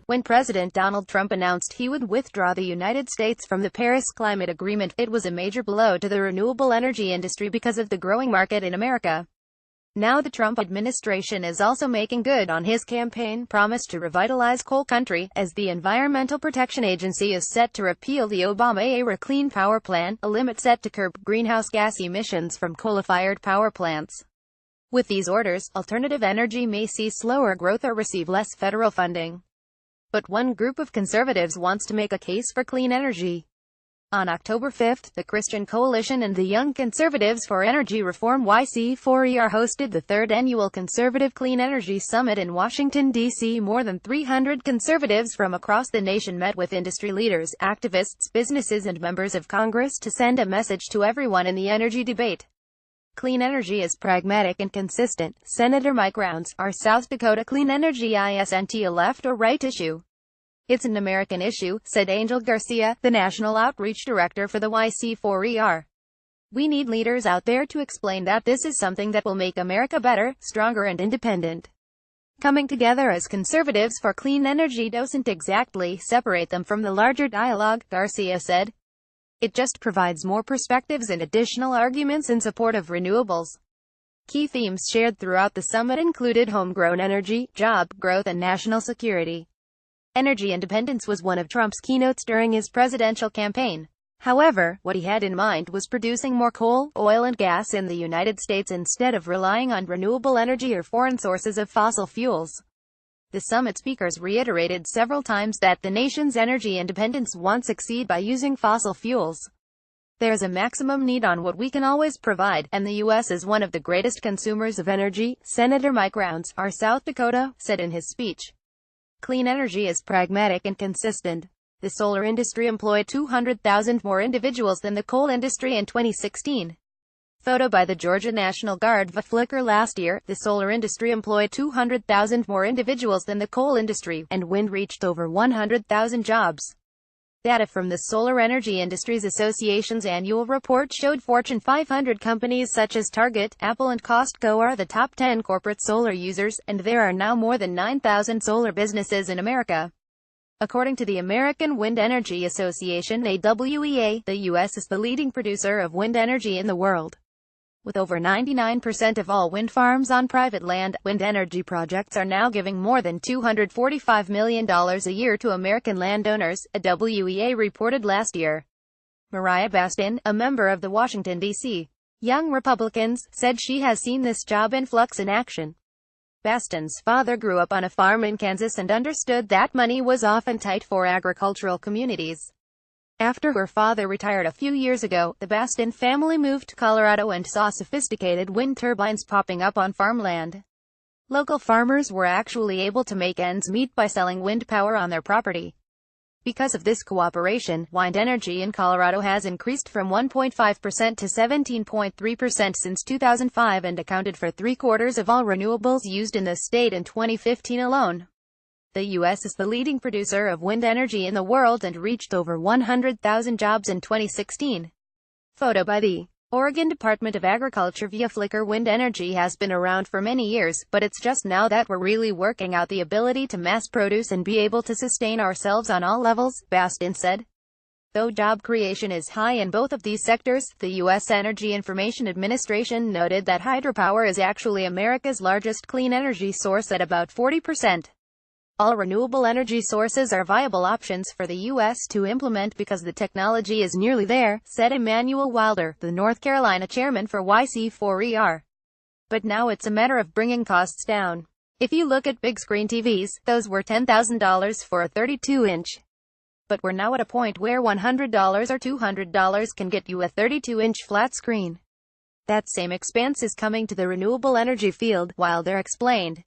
When President Donald Trump announced he would withdraw the United States from the Paris Climate Agreement, it was a major blow to the renewable energy industry because of the growing market in America. Now the Trump administration is also making good on his campaign promise to revitalize coal country, as the Environmental Protection Agency is set to repeal the Obama-era Clean Power Plan, a limit set to curb greenhouse gas emissions from coal-fired power plants. With these orders, alternative energy may see slower growth or receive less federal funding. But one group of conservatives wants to make a case for clean energy. On October 5, the Christian Coalition and the Young Conservatives for Energy Reform YC4ER hosted the third annual Conservative Clean Energy Summit in Washington, D.C. More than 300 conservatives from across the nation met with industry leaders, activists, businesses and members of Congress to send a message to everyone in the energy debate. Clean energy is pragmatic and consistent. Senator Mike Rounds, our South Dakota clean energy isn't a left or right issue. It's an American issue, said Angel Garcia, the National Outreach Director for the YC4ER. We need leaders out there to explain that this is something that will make America better, stronger and independent. Coming together as conservatives for clean energy doesn't exactly separate them from the larger dialogue, Garcia said. It just provides more perspectives and additional arguments in support of renewables. Key themes shared throughout the summit included homegrown energy, job growth and national security. Energy independence was one of Trump's keynotes during his presidential campaign. However, what he had in mind was producing more coal, oil and gas in the United States instead of relying on renewable energy or foreign sources of fossil fuels. The summit speakers reiterated several times that the nation's energy independence won't succeed by using fossil fuels. There's a maximum need on what we can always provide, and the U.S. is one of the greatest consumers of energy, Senator Mike Rounds, our South Dakota, said in his speech. Clean energy is pragmatic and consistent. The solar industry employed 200,000 more individuals than the coal industry in 2016. Photo by the Georgia National Guard via Flickr. Last year, the solar industry employed 200,000 more individuals than the coal industry, and wind reached over 100,000 jobs. Data from the Solar Energy Industries Association's annual report showed Fortune 500 companies such as Target, Apple and Costco are the top 10 corporate solar users, and there are now more than 9,000 solar businesses in America. According to the American Wind Energy Association (AWEA), the U.S. is the leading producer of wind energy in the world. With over 99% of all wind farms on private land, wind energy projects are now giving more than $245 million a year to American landowners, AWEA reported last year. Mariah Bastin, a member of the Washington, D.C. Young Republicans, said she has seen this job influx in action. Bastin's father grew up on a farm in Kansas and understood that money was often tight for agricultural communities. After her father retired a few years ago, the Bastin family moved to Colorado and saw sophisticated wind turbines popping up on farmland. Local farmers were actually able to make ends meet by selling wind power on their property. Because of this cooperation, wind energy in Colorado has increased from 1.5% to 17.3% since 2005 and accounted for 3/4 of all renewables used in the state in 2015 alone. The U.S. is the leading producer of wind energy in the world and reached over 100,000 jobs in 2016. Photo by the Oregon Department of Agriculture via Flickr. Wind energy has been around for many years, but it's just now that we're really working out the ability to mass produce and be able to sustain ourselves on all levels, Bastin said. Though job creation is high in both of these sectors, the U.S. Energy Information Administration noted that hydropower is actually America's largest clean energy source at about 40%. All renewable energy sources are viable options for the U.S. to implement because the technology is nearly there, said Emmanuel Wilder, the North Carolina chairman for YC4ER. But now it's a matter of bringing costs down. If you look at big screen TVs, those were $10,000 for a 32-inch. But we're now at a point where $100 or $200 can get you a 32-inch flat screen. That same expense is coming to the renewable energy field, Wilder explained.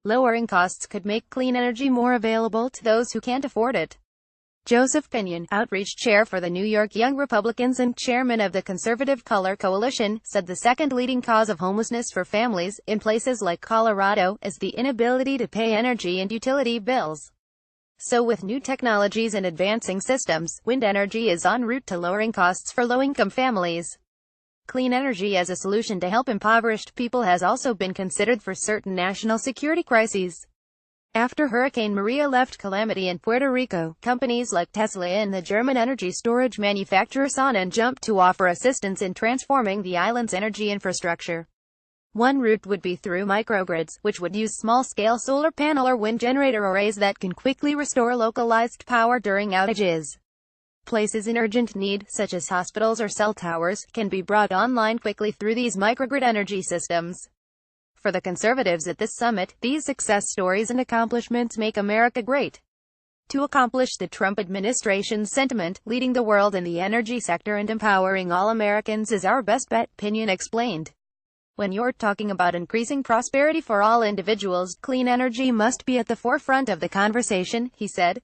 Lowering costs could make clean energy more available to those who can't afford it. Joseph Pinion, outreach chair for the New York Young Republicans and chairman of the Conservative Color Coalition, said the second leading cause of homelessness for families in places like Colorado is the inability to pay energy and utility bills. So with new technologies and advancing systems, wind energy is en route to lowering costs for low-income families. Clean energy as a solution to help impoverished people has also been considered for certain national security crises. After Hurricane Maria left calamity in Puerto Rico, companies like Tesla and the German energy storage manufacturer Sonnen jumped to offer assistance in transforming the island's energy infrastructure. One route would be through microgrids, which would use small-scale solar panel or wind generator arrays that can quickly restore localized power during outages. Places in urgent need, such as hospitals or cell towers, can be brought online quickly through these microgrid energy systems. For the conservatives at this summit, these success stories and accomplishments make America great. To accomplish the Trump administration's sentiment, leading the world in the energy sector and empowering all Americans is our best bet, Pinion explained. When you're talking about increasing prosperity for all individuals, clean energy must be at the forefront of the conversation, he said.